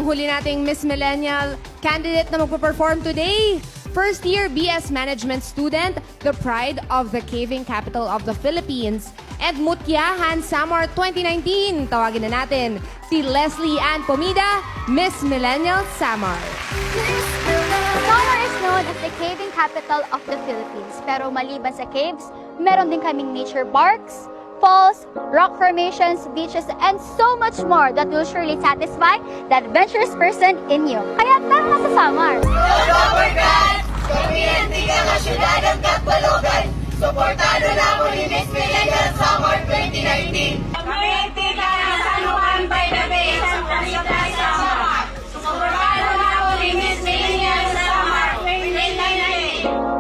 Ang huli nating Miss Millennial candidate na magpo-perform today. First year BS Management student, the pride of the caving capital of the Philippines, and Mutyahan Samar 2019. Tawagin na natin si Leslie Ann Pomida, Miss Millennial Samar. Samar is known as the caving capital of the Philippines. Pero maliban sa caves, meron din kaming nature parks, falls, rock formations, beaches, and so much more that will surely satisfy the adventurous person in you. Kaya tara na sa Samar! Kuryente ka nga syudad ang Katbalogan. Suportado na mo ni Miss Millennial Summer 2019. Kuryente ka nga sa Luan by the Bay. Sa Summer. Suportado na mo ni Miss Millennial Summer 2019.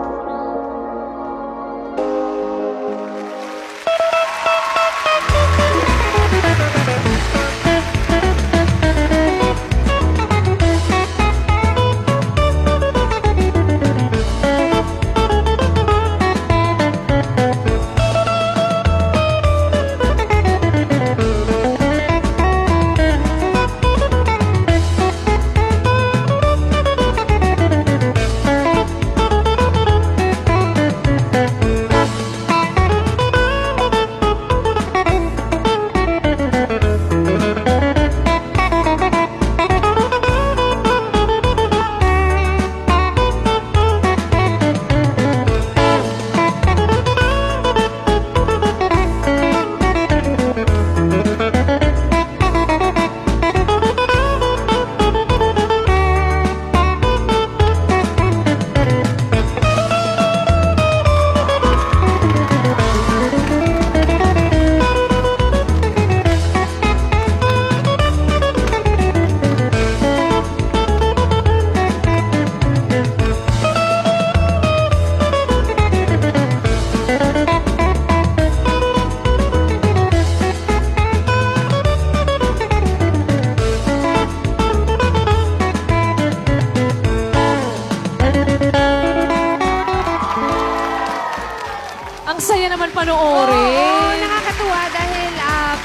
Ang saya naman panoorin. Oo, nakakatuwa dahil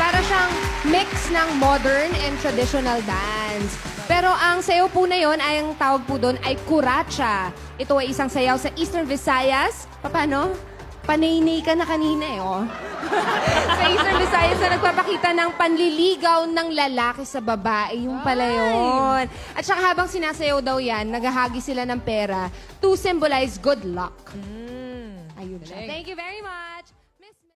para siyang mix ng modern and traditional dance. Pero ang sayaw po na yon ay ang tawag po doon ay kuracha. Ito ay isang sayaw sa Eastern Visayas. Paano? Panaynay ka na kanina eh, oh. Sa Eastern Visayas na nagpapakita ng panliligaw ng lalaki sa babae. Yung pala yun. At saka habang sinasayaw daw yan, naghahagi sila ng pera to symbolize good luck. Ayun siya. Thank you very much.